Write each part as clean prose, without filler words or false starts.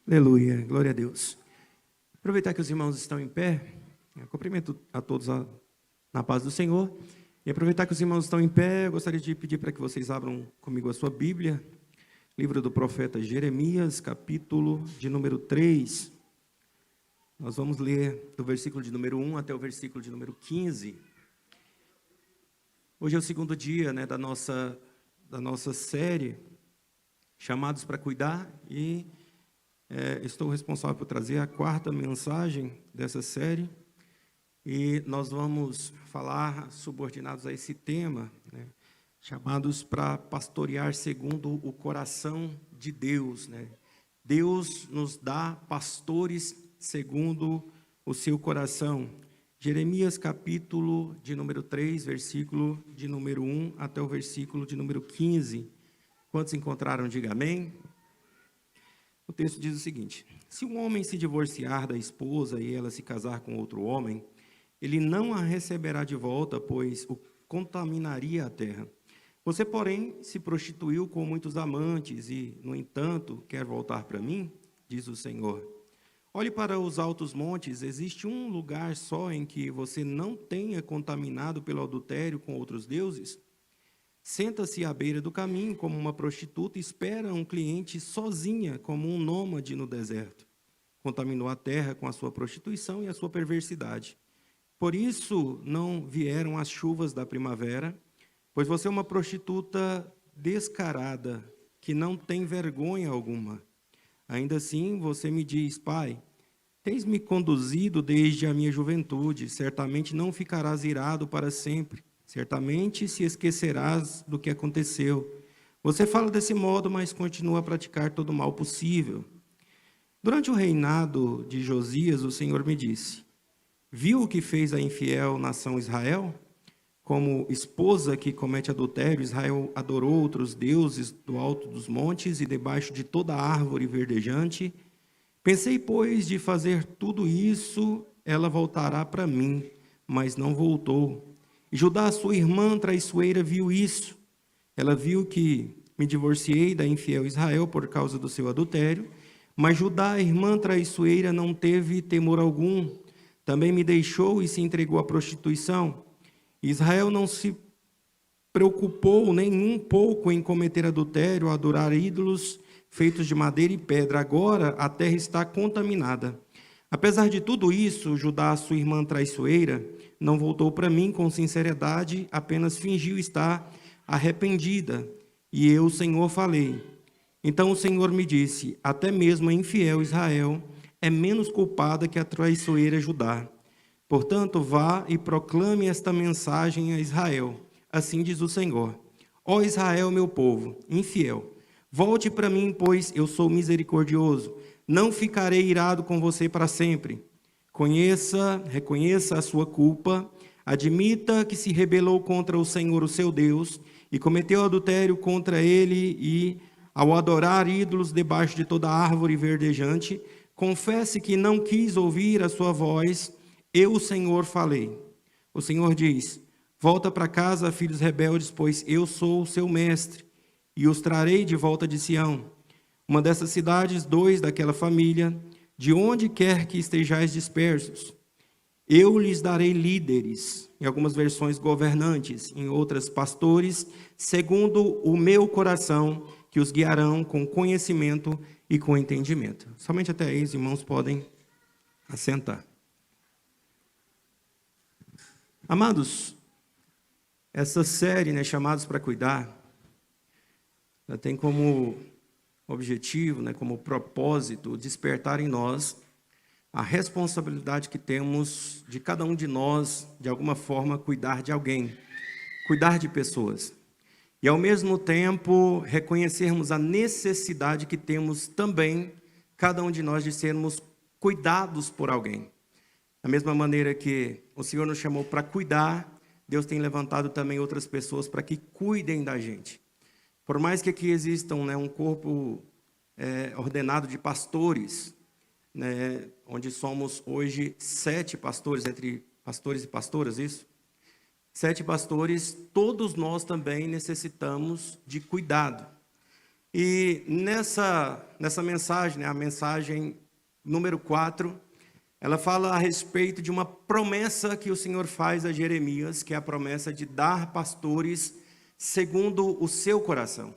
Aleluia, glória a Deus. Aproveitar que os irmãos estão em pé, eu cumprimento a todos na paz do Senhor. E aproveitar que os irmãos estão em pé, eu gostaria de pedir para que vocês abram comigo a sua Bíblia, livro do profeta Jeremias, capítulo de número 3. Nós vamos ler do versículo de número 1 até o versículo de número 15. Hoje é o segundo dia, da nossa série, Chamados para Cuidar, e estou responsável por trazer a quarta mensagem dessa série, e nós vamos falar subordinados a esse tema, chamados para pastorear segundo o coração de Deus. Deus nos dá pastores segundo o seu coração. Jeremias capítulo de número 3, versículo de número 1 até o versículo de número 15. Quantos encontraram, diga amém. O texto diz o seguinte: se um homem se divorciar da esposa e ela se casar com outro homem, ele não a receberá de volta, pois o contaminaria a terra. Você, porém, se prostituiu com muitos amantes e, no entanto, quer voltar para mim? Diz o Senhor. Olhe para os altos montes, existe um lugar só em que você não tenha contaminado pelo adultério com outros deuses? Senta-se à beira do caminho como uma prostituta e espera um cliente sozinha como um nômade no deserto. Contaminou a terra com a sua prostituição e a sua perversidade. Por isso não vieram as chuvas da primavera, pois você é uma prostituta descarada, que não tem vergonha alguma. Ainda assim você me diz: Pai, tens-me conduzido desde a minha juventude, certamente não ficarás irado para sempre. Certamente se esquecerás do que aconteceu. Você fala desse modo, mas continua a praticar todo o mal possível. Durante o reinado de Josias, o Senhor me disse: viu o que fez a infiel nação Israel? Como esposa que comete adultério, Israel adorou outros deuses do alto dos montes e debaixo de toda árvore verdejante. Pensei, pois, de fazer tudo isso, ela voltará para mim, mas não voltou. Judá, sua irmã traiçoeira, viu isso. Ela viu que me divorciei da infiel Israel por causa do seu adultério, mas Judá, a irmã traiçoeira, não teve temor algum. Também me deixou e se entregou à prostituição. Israel não se preocupou nem um pouco em cometer adultério, adorar ídolos feitos de madeira e pedra. Agora a terra está contaminada. Apesar de tudo isso, Judá, sua irmã traiçoeira, não voltou para mim com sinceridade, apenas fingiu estar arrependida. E eu, o Senhor, falei. Então o Senhor me disse: até mesmo a infiel Israel é menos culpada que a traiçoeira Judá. Portanto, vá e proclame esta mensagem a Israel. Assim diz o Senhor: ó Israel, meu povo, infiel, volte para mim, pois eu sou misericordioso. Não ficarei irado com você para sempre. Reconheça a sua culpa, admita que se rebelou contra o Senhor, o seu Deus, e cometeu adultério contra ele, e, ao adorar ídolos debaixo de toda árvore verdejante, confesse que não quis ouvir a sua voz. Eu, o Senhor, falei. O Senhor diz: volta para casa, filhos rebeldes, pois eu sou o seu mestre, e os trarei de volta de Sião. Uma dessas cidades, 2 daquela família, de onde quer que estejais dispersos. Eu lhes darei líderes, em algumas versões governantes, em outras pastores, segundo o meu coração, que os guiarão com conhecimento e com entendimento. Somente até aí os irmãos podem assentar. Amados, essa série, Chamados para Cuidar, ela tem como objetivo, como propósito, despertar em nós a responsabilidade que temos de cada um de nós, de alguma forma, cuidar de alguém, cuidar de pessoas. E, ao mesmo tempo, reconhecermos a necessidade que temos também, cada um de nós, de sermos cuidados por alguém. Da mesma maneira que o Senhor nos chamou para cuidar, Deus tem levantado também outras pessoas para que cuidem da gente. Por mais que aqui existam um corpo ordenado de pastores, onde somos hoje 7 pastores, entre pastores e pastoras, isso? 7 pastores, todos nós também necessitamos de cuidado. E nessa mensagem, né, a mensagem número 4, ela fala a respeito de uma promessa que o Senhor faz a Jeremias, que é a promessa de dar pastores segundo o seu coração.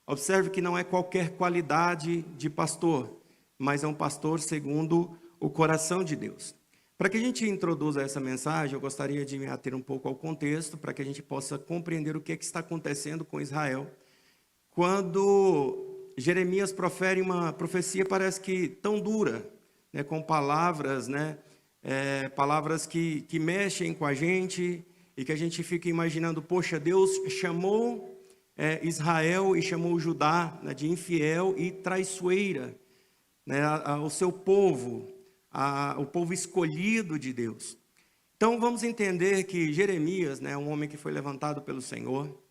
Observe que não é qualquer qualidade de pastor, mas é um pastor segundo o coração de Deus. Para que a gente introduza essa mensagem, eu gostaria de me ater um pouco ao contexto, para que a gente possa compreender o que está acontecendo com Israel. Quando Jeremias profere uma profecia, parece que tão dura, né, com palavras, né, palavras que mexem com a gente e que a gente fica imaginando, poxa, Deus chamou Israel e chamou Judá, né, de infiel e traiçoeira, né, o seu povo, o povo escolhido de Deus. Então vamos entender que Jeremias, né, um homem que foi levantado pelo Senhor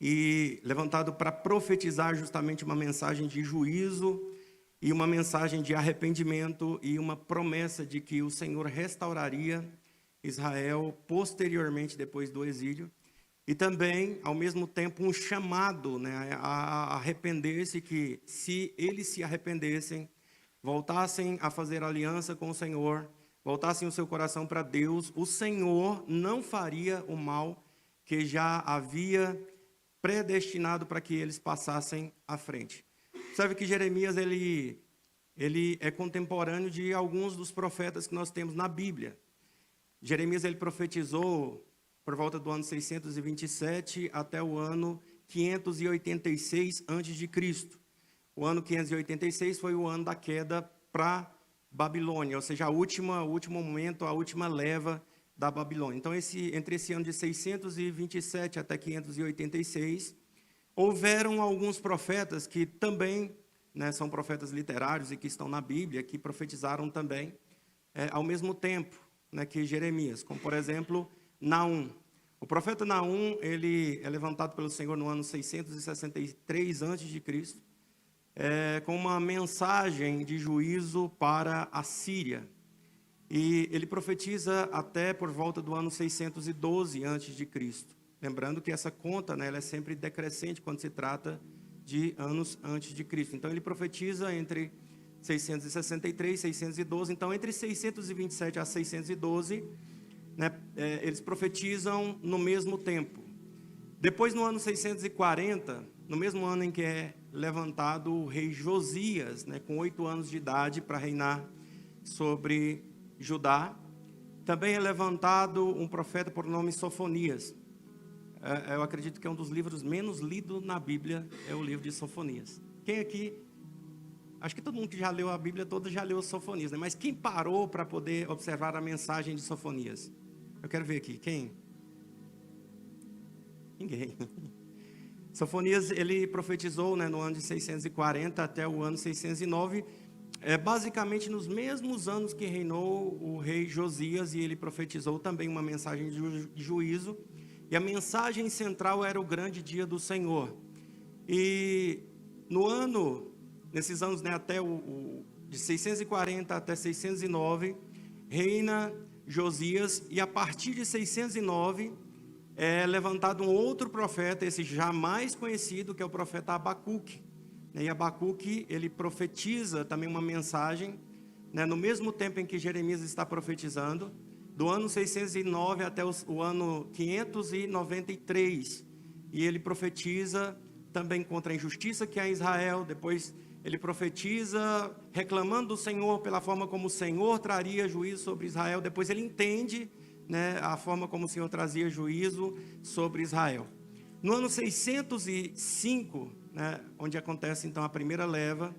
e levantado para profetizar justamente uma mensagem de juízo e uma mensagem de arrependimento e uma promessa de que o Senhor restauraria Israel posteriormente depois do exílio. E também, ao mesmo tempo, um chamado, né, a arrepender-se, que se eles se arrependessem, voltassem a fazer aliança com o Senhor, voltassem o seu coração para Deus, o Senhor não faria o mal que já havia predestinado para que eles passassem à frente. Sabe que Jeremias ele é contemporâneo de alguns dos profetas que nós temos na Bíblia. Jeremias ele profetizou por volta do ano 627 até o ano 586 a.C. O ano 586 foi o ano da queda para Babilônia, ou seja, o último momento, a última leva da Babilônia. Então, entre esse ano de 627 até 586, houveram alguns profetas que também, né, são profetas literários e que estão na Bíblia, que profetizaram também ao mesmo tempo, né, que Jeremias, como por exemplo, Naum. O profeta Naum, ele é levantado pelo Senhor no ano 663 a.C., com uma mensagem de juízo para a Síria. E ele profetiza até por volta do ano 612 a.C. Lembrando que essa conta, né, ela é sempre decrescente quando se trata de anos antes de Cristo. Então ele profetiza entre 663 e 612. Então entre 627 a 612, né, eles profetizam no mesmo tempo. Depois, no ano 640, no mesmo ano em que é levantado o rei Josias, né, com 8 anos de idade, para reinar sobre Judá, também é levantado um profeta por nome Sofonias. Eu acredito que é um dos livros menos lidos na Bíblia, é o livro de Sofonias. Quem aqui, acho que todo mundo que já leu a Bíblia toda já leu Sofonias, né? Mas quem parou para poder observar a mensagem de Sofonias? Eu quero ver aqui, quem? Ninguém. Sofonias, ele profetizou, né, no ano de 640 até o ano 609, basicamente nos mesmos anos que reinou o rei Josias, e ele profetizou também uma mensagem de juízo, e a mensagem central era o grande dia do Senhor. E nesses anos, né, até de 640 até 609, reina Josias, e a partir de 609, é levantado um outro profeta, esse já mais conhecido, que é o profeta Abacuque. E Abacuque, ele profetiza também uma mensagem, né, no mesmo tempo em que Jeremias está profetizando, do ano 609 até o ano 593. E ele profetiza também contra a injustiça que há em Israel. Depois ele profetiza reclamando do Senhor pela forma como o Senhor traria juízo sobre Israel. Depois ele entende, né, a forma como o Senhor trazia juízo sobre Israel. No ano 605, né, onde acontece então a primeira leva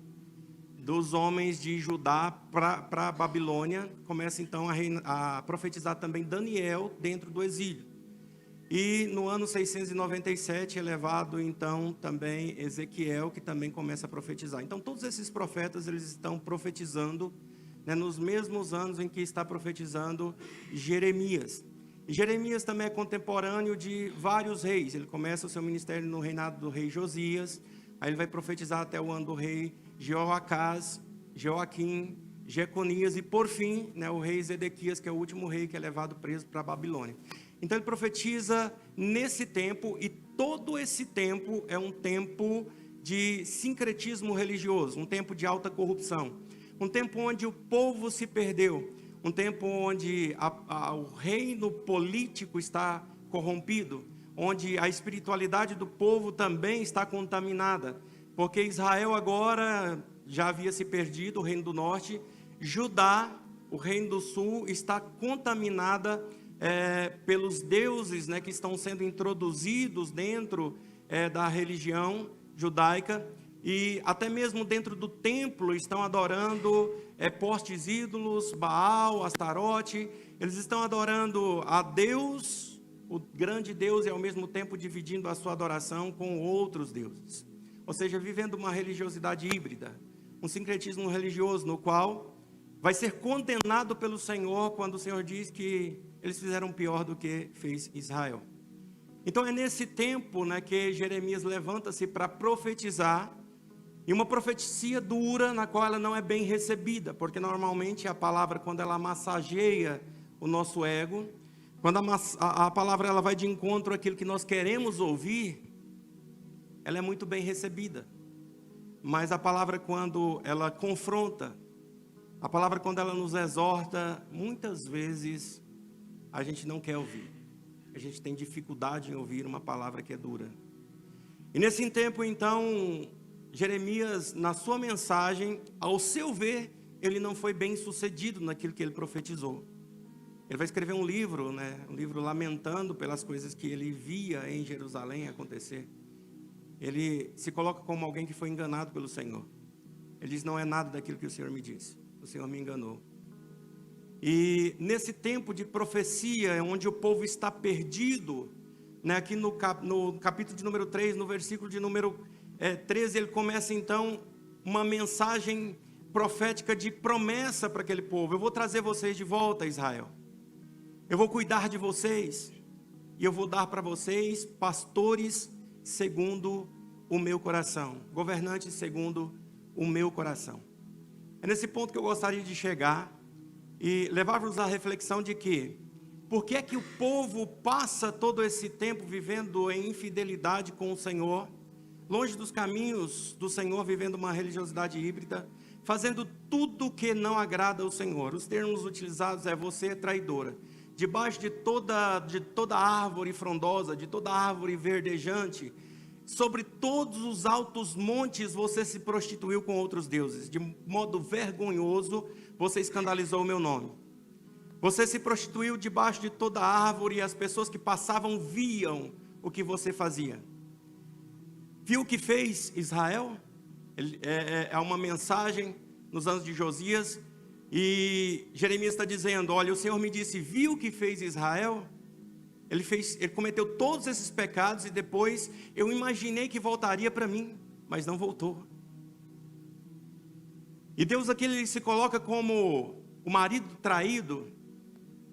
dos homens de Judá para a Babilônia, começa então a profetizar também Daniel dentro do exílio. E no ano 697 é levado então também Ezequiel, que também começa a profetizar. Então todos esses profetas, eles estão profetizando, né, nos mesmos anos em que está profetizando Jeremias. E Jeremias também é contemporâneo de vários reis. Ele começa o seu ministério no reinado do rei Josias, aí ele vai profetizar até o ano do rei Jeoacás, Joaquim, Jeconias e por fim, né, o rei Zedequias, que é o último rei que é levado preso para a Babilônia. Então ele profetiza nesse tempo, e todo esse tempo é um tempo de sincretismo religioso, um tempo de alta corrupção, um tempo onde o povo se perdeu, um tempo onde o reino político está corrompido, onde a espiritualidade do povo também está contaminada, porque Israel agora já havia se perdido, o reino do norte, Judá, o reino do sul, está contaminada pelos deuses, né, que estão sendo introduzidos dentro da religião judaica, e até mesmo dentro do templo estão adorando postes ídolos, Baal, Astarote. Eles estão adorando a Deus, o grande Deus, e ao mesmo tempo dividindo a sua adoração com outros deuses. Ou seja, vivendo uma religiosidade híbrida, um sincretismo religioso no qual vai ser condenado pelo Senhor quando o Senhor diz que eles fizeram pior do que fez Israel. Então é nesse tempo, né, que Jeremias levanta-se para profetizar, e uma profecia dura, na qual ela não é bem recebida, porque normalmente a palavra, quando ela massageia o nosso ego, quando a palavra ela vai de encontro àquilo que nós queremos ouvir, ela é muito bem recebida. Mas a palavra, quando ela confronta, a palavra, quando ela nos exorta, muitas vezes a gente não quer ouvir. A gente tem dificuldade em ouvir uma palavra que é dura. E nesse tempo, então, Jeremias, na sua mensagem, ao seu ver, ele não foi bem sucedido naquilo que ele profetizou. Ele vai escrever um livro, né, um livro lamentando pelas coisas que ele via em Jerusalém acontecer. Ele se coloca como alguém que foi enganado pelo Senhor. Ele diz: não é nada daquilo que o Senhor me disse, o Senhor me enganou. E nesse tempo de profecia, onde o povo está perdido, né, aqui no capítulo de número 3, no versículo de número 13, ele começa então uma mensagem profética de promessa para aquele povo. Eu vou trazer vocês de volta a Israel. Eu vou cuidar de vocês. E eu vou dar para vocês pastores segundo o meu coração. Governantes segundo o meu coração. É nesse ponto que eu gostaria de chegar e levar-vos à reflexão de que, por que é que o povo passa todo esse tempo vivendo em infidelidade com o Senhor, longe dos caminhos do Senhor, vivendo uma religiosidade híbrida, fazendo tudo que não agrada ao Senhor. Os termos utilizados é: você é traidora. Debaixo de toda árvore frondosa, de toda árvore verdejante, sobre todos os altos montes você se prostituiu com outros deuses. De modo vergonhoso, você escandalizou o meu nome. Você se prostituiu debaixo de toda árvore, e as pessoas que passavam viam o que você fazia. Viu o que fez Israel? É uma mensagem nos anos de Josias, e Jeremias está dizendo: olha, o Senhor me disse, viu o que fez Israel? Ele cometeu todos esses pecados, e depois eu imaginei que voltaria para mim, mas não voltou. E Deus aqui, ele se coloca como o marido traído,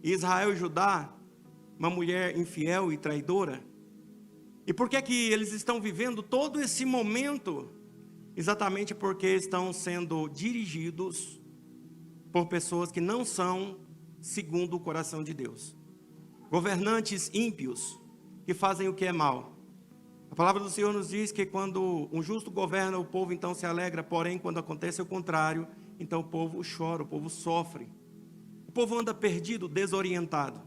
e Israel e Judá, uma mulher infiel e traidora. E por que é que eles estão vivendo todo esse momento? Exatamente porque estão sendo dirigidos por pessoas que não são segundo o coração de Deus. Governantes ímpios, que fazem o que é mal. A palavra do Senhor nos diz que quando um justo governa, o povo então se alegra, porém quando acontece o contrário, então o povo chora, o povo sofre. O povo anda perdido, desorientado.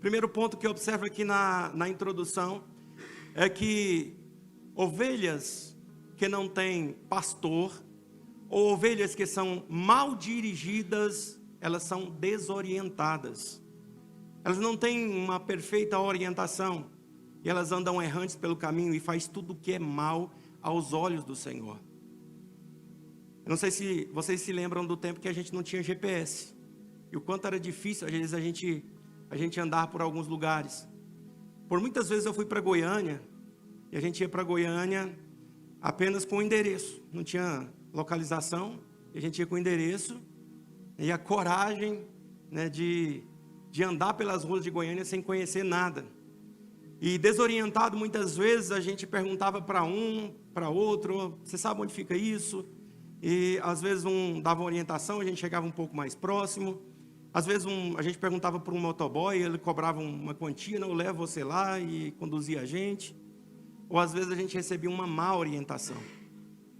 Primeiro ponto que eu observo aqui na introdução é que ovelhas que não têm pastor, ou ovelhas que são mal dirigidas, elas são desorientadas. Elas não têm uma perfeita orientação, e elas andam errantes pelo caminho e faz tudo o que é mal aos olhos do Senhor. Eu não sei se vocês se lembram do tempo que a gente não tinha GPS, e o quanto era difícil às vezes a gente andar por alguns lugares. Por muitas vezes eu fui para Goiânia, e a gente ia para Goiânia apenas com o endereço, não tinha localização, e a gente ia com o endereço, e a coragem, né, de andar pelas ruas de Goiânia sem conhecer nada. E desorientado, muitas vezes a gente perguntava para um, para outro: você sabe onde fica isso? E às vezes um dava orientação, a gente chegava um pouco mais próximo. Às vezes a gente perguntava para um motoboy, ele cobrava uma quantia: não, eu levo você lá, e conduzia a gente. Ou às vezes a gente recebia uma má orientação.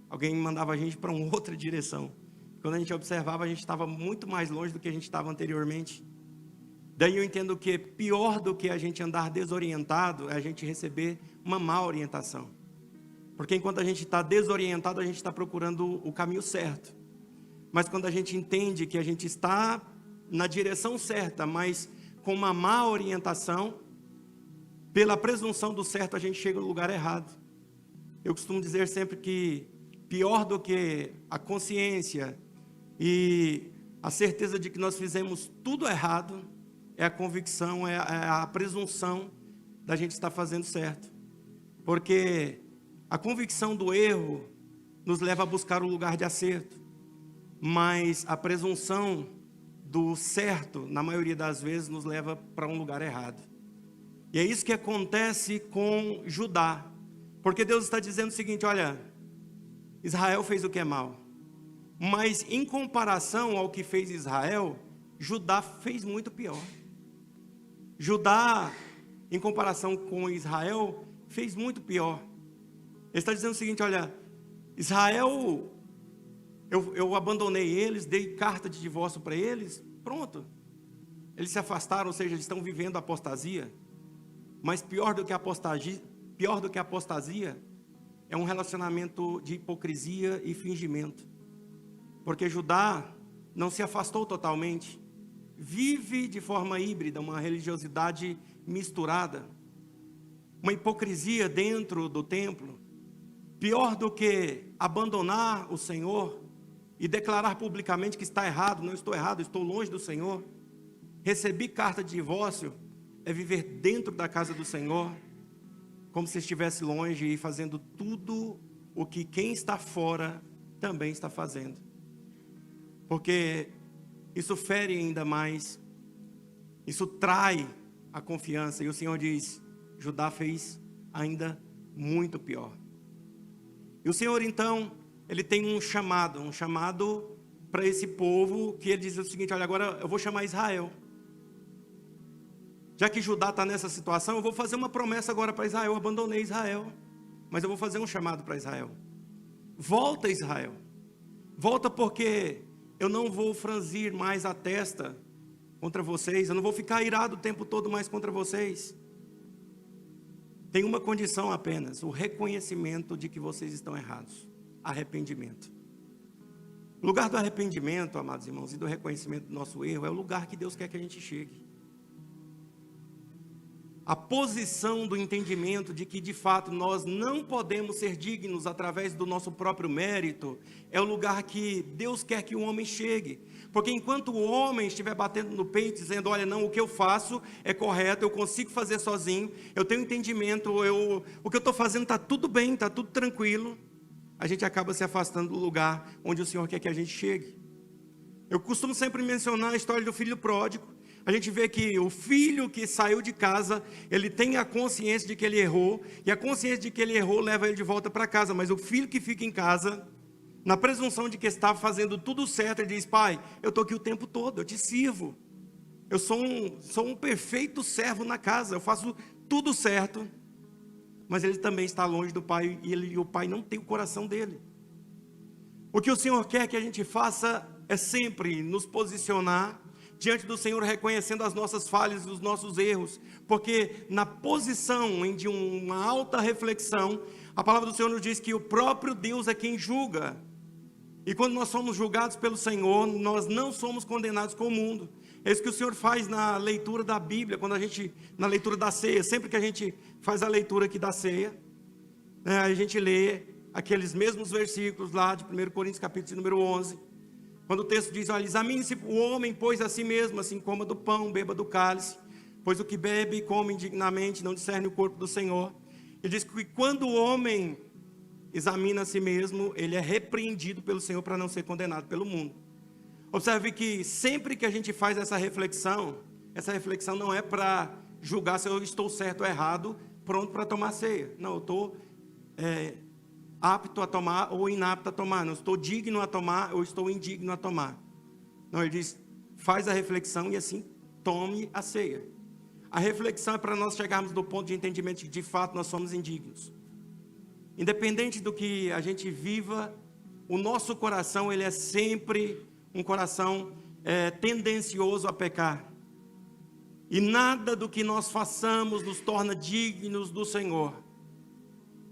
alguém mandava a gente para uma outra direção. Quando a gente observava, a gente estava muito mais longe do que a gente estava anteriormente. Daí eu entendo que pior do que a gente andar desorientado é a gente receber uma má orientação. Porque enquanto a gente está desorientado, a gente está procurando o caminho certo. Mas quando a gente entende que a gente está na direção certa, mas com uma má orientação, pela presunção do certo, a gente chega no lugar errado. Eu costumo dizer sempre que pior do que a consciência e a certeza de que nós fizemos tudo errado é a convicção, é a presunção da gente estar fazendo certo. Porque a convicção do erro nos leva a buscar o lugar de acerto, mas a presunção do certo, na maioria das vezes, nos leva para um lugar errado. E é isso que acontece com Judá, porque Deus está dizendo o seguinte: olha, Israel fez o que é mal, mas em comparação ao que fez Israel, Judá fez muito pior. Judá, em comparação com Israel, fez muito pior. Ele está dizendo o seguinte: olha, Israel, eu abandonei eles, dei carta de divórcio para eles, pronto. Eles se afastaram, ou seja, eles estão vivendo apostasia. Mas pior do que apostasia é um relacionamento de hipocrisia e fingimento. Porque Judá não se afastou totalmente, vive de forma híbrida, uma religiosidade misturada, uma hipocrisia dentro do templo. Pior do que abandonar o Senhor e declarar publicamente que está errado, não estou errado, estou longe do Senhor. Recebi carta de divórcio é viver dentro da casa do Senhor, como se estivesse longe e fazendo tudo o que quem está fora também está fazendo. Porque isso fere ainda mais, isso trai a confiança. E o Senhor diz: Judá fez ainda muito pior. E o Senhor então, Ele tem um chamado para esse povo, que Ele diz o seguinte: olha, agora eu vou chamar Israel. Já que Judá está nessa situação, eu vou fazer uma promessa agora para Israel. Eu abandonei Israel, mas eu vou fazer um chamado para Israel. Volta, Israel. Volta, porque eu não vou franzir mais a testa contra vocês. Eu não vou ficar irado o tempo todo mais contra vocês. Tem uma condição apenas: o reconhecimento de que vocês estão errados. Arrependimento. O lugar do arrependimento, amados irmãos, e do reconhecimento do nosso erro é o lugar que Deus quer que a gente chegue. A posição do entendimento de que de fato nós não podemos ser dignos através do nosso próprio mérito é o lugar que Deus quer que o homem chegue. Porque enquanto o homem estiver batendo no peito dizendo: olha, não, o que eu faço é correto, eu consigo fazer sozinho, eu tenho entendimento, o que eu estou fazendo está tudo bem, está tudo tranquilo, a gente acaba se afastando do lugar onde o Senhor quer que a gente chegue. Eu costumo sempre mencionar a história do filho pródigo. A gente vê que o filho que saiu de casa, ele tem a consciência de que ele errou, e a consciência de que ele errou leva ele de volta para casa. Mas o filho que fica em casa, na presunção de que estava fazendo tudo certo, ele diz: pai, eu estou aqui o tempo todo, eu te sirvo, eu sou um perfeito servo na casa, eu faço tudo certo. Mas ele também está longe do pai, e o pai não tem o coração dele. O que o Senhor quer que a gente faça é sempre nos posicionar diante do Senhor, reconhecendo as nossas falhas e os nossos erros, porque na posição de uma alta reflexão, a palavra do Senhor nos diz que o próprio Deus é quem julga. E quando nós somos julgados pelo Senhor, nós não somos condenados com o mundo. É isso que o Senhor faz na leitura da Bíblia, na leitura da ceia. Sempre que a gente faz a leitura aqui da ceia, a gente lê aqueles mesmos versículos lá de 1 Coríntios capítulo número 11, quando o texto diz: olha, examine-se o homem, pois a si mesmo, assim coma do pão, beba do cálice, pois o que bebe e come indignamente não discerne o corpo do Senhor. Ele diz que quando o homem examina a si mesmo, ele é repreendido pelo Senhor para não ser condenado pelo mundo. Observe que sempre que a gente faz essa reflexão não é para julgar se eu estou certo ou errado, pronto para tomar ceia. Não, eu estou apto a tomar ou inapto a tomar. Não estou digno a tomar ou estou indigno a tomar. Não, ele diz: faz a reflexão e assim tome a ceia. A reflexão é para nós chegarmos do ponto de entendimento de fato nós somos indignos. Independente do que a gente viva o nosso coração ele é sempre um coração tendencioso a pecar. E nada do que nós façamos nos torna dignos do Senhor,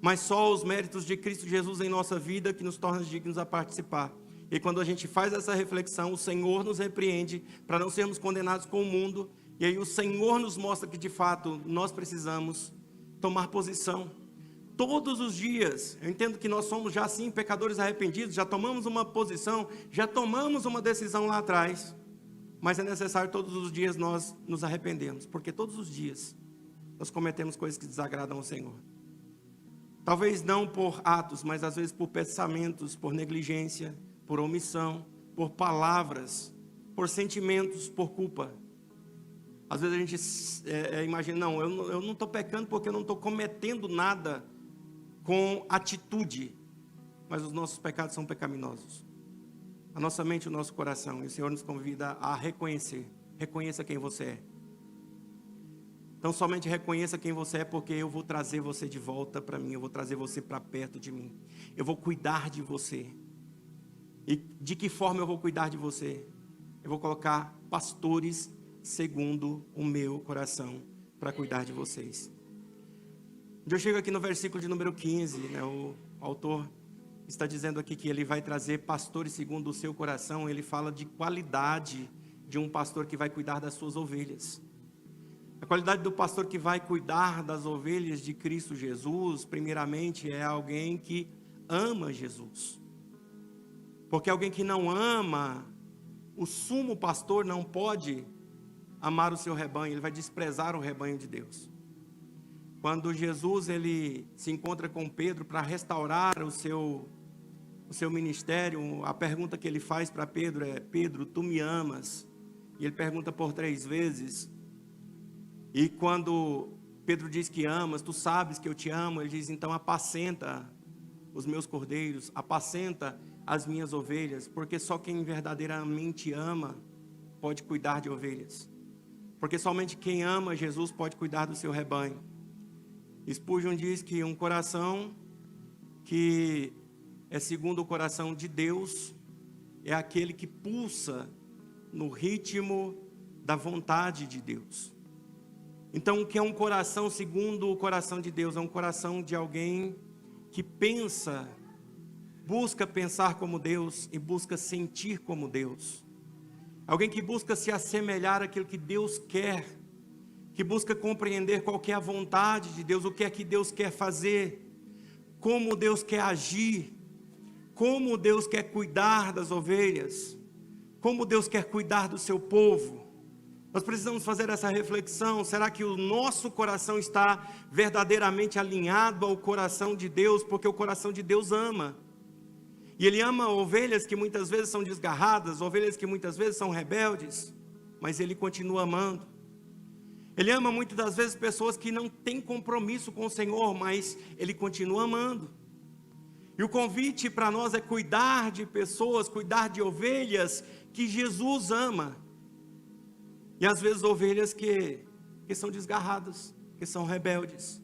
mas só os méritos de Cristo Jesus em nossa vida que nos torna dignos a participar. E quando a gente faz essa reflexão, o Senhor nos repreende para não sermos condenados com o mundo, e aí o Senhor nos mostra que de fato nós precisamos tomar posição. Todos os dias, eu entendo que nós somos já sim pecadores arrependidos, já tomamos uma posição, já tomamos uma decisão lá atrás, mas é necessário todos os dias nós nos arrependermos, porque todos os dias nós cometemos coisas que desagradam ao Senhor. Talvez não por atos, mas às vezes por pensamentos, por negligência, por omissão, por palavras, por sentimentos, por culpa. Às vezes a gente imagina, não, eu não estou pecando porque eu não estou cometendo nada com atitude, mas os nossos pecados são pecaminosos. A nossa mente e o nosso coração, e o Senhor nos convida a reconhecer. Reconheça quem você é. Então somente reconheça quem você é, porque eu vou trazer você de volta para mim, eu vou trazer você para perto de mim. Eu vou cuidar de você. E de que forma eu vou cuidar de você? Eu vou colocar pastores segundo o meu coração para cuidar de vocês. Eu chego aqui no versículo de número 15, o autor está dizendo aqui que ele vai trazer pastores segundo o seu coração. Ele fala de qualidade de um pastor que vai cuidar das suas ovelhas. A qualidade do pastor que vai cuidar das ovelhas de Cristo Jesus, primeiramente, é alguém que ama Jesus. Porque alguém que não ama, o sumo pastor não pode amar o seu rebanho, ele vai desprezar o rebanho de Deus. Quando Jesus ele se encontra com Pedro para restaurar o seu ministério, a pergunta que ele faz para Pedro é: Pedro, tu me amas? E ele pergunta por 3 vezes. E quando Pedro diz que amas, tu sabes que eu te amo, ele diz: então apacenta os meus cordeiros, apacenta as minhas ovelhas, porque só quem verdadeiramente ama pode cuidar de ovelhas. Porque somente quem ama Jesus pode cuidar do seu rebanho. Spurgeon diz que um coração que é segundo o coração de Deus é aquele que pulsa no ritmo da vontade de Deus. Então, o que é um coração segundo o coração de Deus? É um coração de alguém que pensa, busca pensar como Deus e busca sentir como Deus. Alguém que busca se assemelhar àquilo que Deus quer, que busca compreender qual que é a vontade de Deus, o que é que Deus quer fazer, como Deus quer agir, como Deus quer cuidar das ovelhas, como Deus quer cuidar do seu povo. Nós precisamos fazer essa reflexão. Será que o nosso coração está verdadeiramente alinhado ao coração de Deus? Porque o coração de Deus ama. E Ele ama ovelhas que muitas vezes são desgarradas, ovelhas que muitas vezes são rebeldes, mas Ele continua amando. Ele ama muitas das vezes pessoas que não têm compromisso com o Senhor, mas Ele continua amando. E o convite para nós é cuidar de pessoas, cuidar de ovelhas que Jesus ama. E às vezes ovelhas que são desgarradas, que são rebeldes.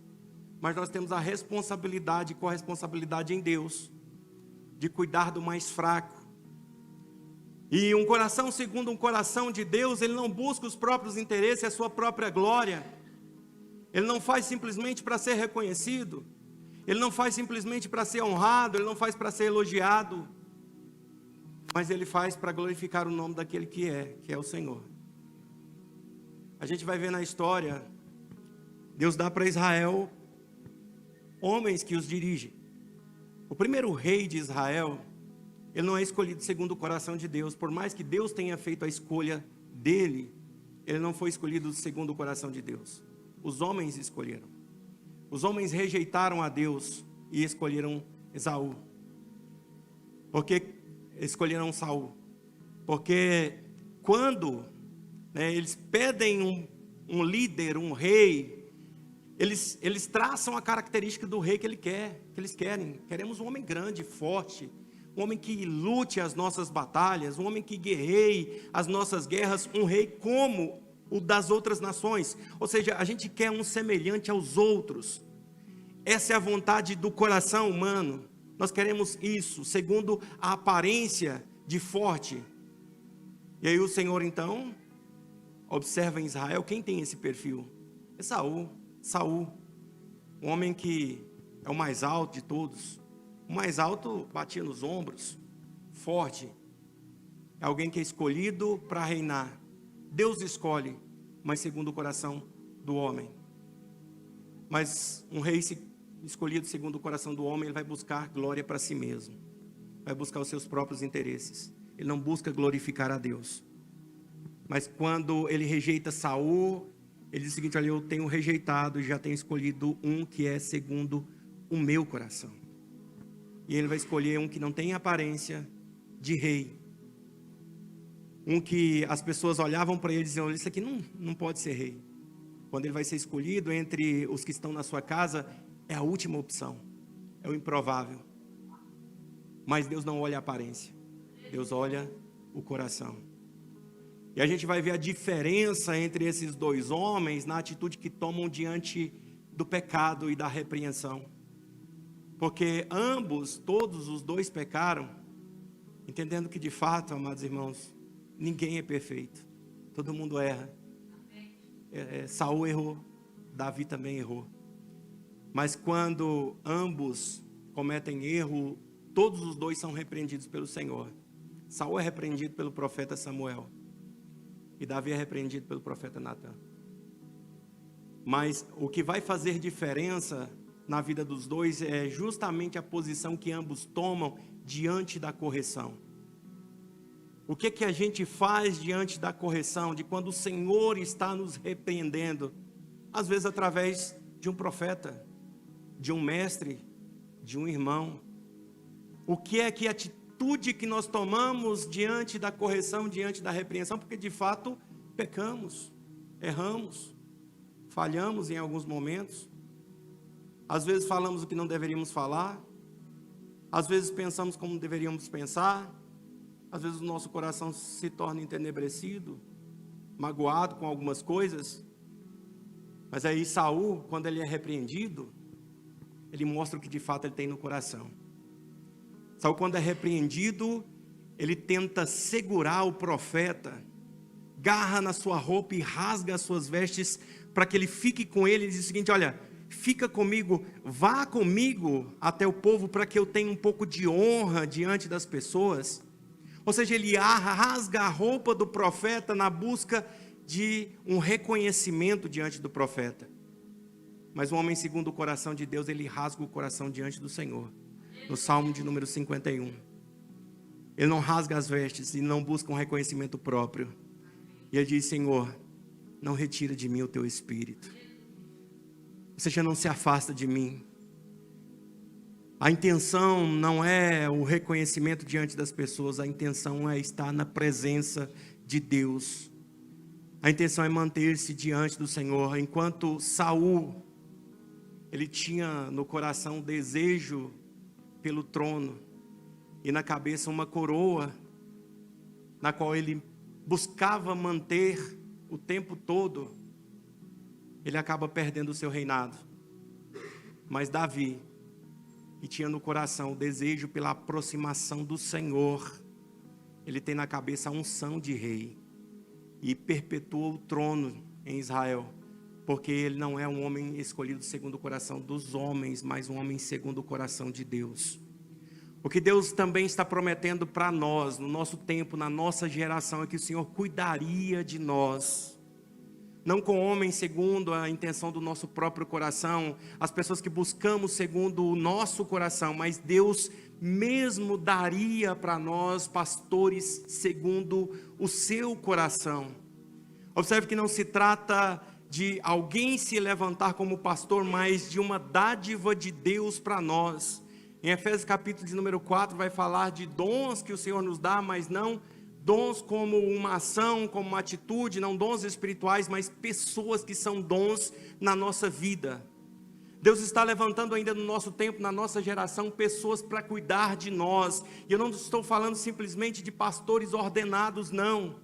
Mas nós temos a responsabilidade, com a responsabilidade em Deus, de cuidar do mais fraco. E um coração segundo um coração de Deus, ele não busca os próprios interesses, a sua própria glória. Ele não faz simplesmente para ser reconhecido. Ele não faz simplesmente para ser honrado, ele não faz para ser elogiado. Mas ele faz para glorificar o nome daquele que é o Senhor. A gente vai ver na história, Deus dá para Israel homens que os dirigem. O primeiro rei de Israel, ele não é escolhido segundo o coração de Deus. Por mais que Deus tenha feito a escolha dele, ele não foi escolhido segundo o coração de Deus. Os homens escolheram. Os homens rejeitaram a Deus e escolheram Esaú. Porque escolheram Saul. Porque quando eles pedem um líder, um rei, eles traçam a característica do rei que eles querem. Queremos um homem grande, forte, um homem que lute as nossas batalhas, um homem que guerreie as nossas guerras, um rei como o das outras nações. Ou seja, a gente quer um semelhante aos outros. Essa é a vontade do coração humano. Nós queremos isso, segundo a aparência de forte. E aí o Senhor então observa em Israel quem tem esse perfil. É Saul, um homem que é o mais alto de todos. O mais alto batia nos ombros, forte. É alguém que é escolhido para reinar. Deus escolhe, mas segundo o coração do homem. Mas um rei escolhido segundo o coração do homem, ele vai buscar glória para si mesmo. Vai buscar os seus próprios interesses. Ele não busca glorificar a Deus. Mas quando ele rejeita Saul, ele diz o seguinte: olha, eu tenho rejeitado e já tenho escolhido um que é segundo o meu coração. E ele vai escolher um que não tem aparência de rei. Um que as pessoas olhavam para ele e diziam: isso aqui não pode ser rei. Quando ele vai ser escolhido entre os que estão na sua casa, é a última opção. É o improvável. Mas Deus não olha a aparência. Deus olha o coração. E a gente vai ver a diferença entre esses dois homens na atitude que tomam diante do pecado e da repreensão. Porque todos os dois pecaram, entendendo que de fato, amados irmãos, ninguém é perfeito. Todo mundo erra. Saul errou, Davi também errou. Mas quando ambos cometem erro, todos os dois são repreendidos pelo Senhor. Saul é repreendido pelo profeta Samuel. E Davi é repreendido pelo profeta Natan. Mas o que vai fazer diferença na vida dos dois é justamente a posição que ambos tomam diante da correção. O que a gente faz diante da correção, de quando o Senhor está nos repreendendo? Às vezes através de um profeta, de um mestre, de um irmão. O que é que a atitude que nós tomamos diante da correção, diante da repreensão? Porque de fato pecamos, erramos, falhamos em alguns momentos. Às vezes falamos o que não deveríamos falar. Às vezes pensamos como deveríamos pensar. Às vezes o nosso coração se torna entenebrecido, magoado com algumas coisas. Mas aí Saul, quando ele é repreendido, ele mostra o que de fato ele tem no coração. Saul, quando é repreendido, ele tenta segurar o profeta, garra na sua roupa e rasga as suas vestes para que ele fique com ele. Ele diz o seguinte: olha, fica comigo, vá comigo até o povo para que eu tenha um pouco de honra diante das pessoas. Ou seja, ele rasga a roupa do profeta na busca de um reconhecimento diante do profeta. Mas o homem segundo o coração de Deus, ele rasga o coração diante do Senhor. No Salmo de número 51. Ele não rasga as vestes e não busca um reconhecimento próprio. E ele diz: Senhor, não retira de mim o teu espírito. Ou seja, não se afasta de mim. A intenção não é o reconhecimento diante das pessoas, a intenção é estar na presença de Deus. A intenção é manter-se diante do Senhor. Enquanto Saul, ele tinha no coração um desejo pelo trono e na cabeça uma coroa, na qual ele buscava manter o tempo todo, ele acaba perdendo o seu reinado. Mas Davi, que tinha no coração o desejo pela aproximação do Senhor, ele tem na cabeça a unção de rei e perpetua o trono em Israel, porque ele não é um homem escolhido segundo o coração dos homens, mas um homem segundo o coração de Deus. O que Deus também está prometendo para nós, no nosso tempo, na nossa geração, é que o Senhor cuidaria de nós. Não com homens segundo a intenção do nosso próprio coração, as pessoas que buscamos segundo o nosso coração, mas Deus mesmo daria para nós pastores segundo o seu coração. Observe que não se trata de alguém se levantar como pastor, mas de uma dádiva de Deus para nós. Em Efésios capítulo de número 4 vai falar de dons que o Senhor nos dá, mas não dons como uma ação, como uma atitude, não dons espirituais, mas pessoas que são dons na nossa vida. Deus está levantando ainda no nosso tempo, na nossa geração, pessoas para cuidar de nós. E eu não estou falando simplesmente de pastores ordenados, não.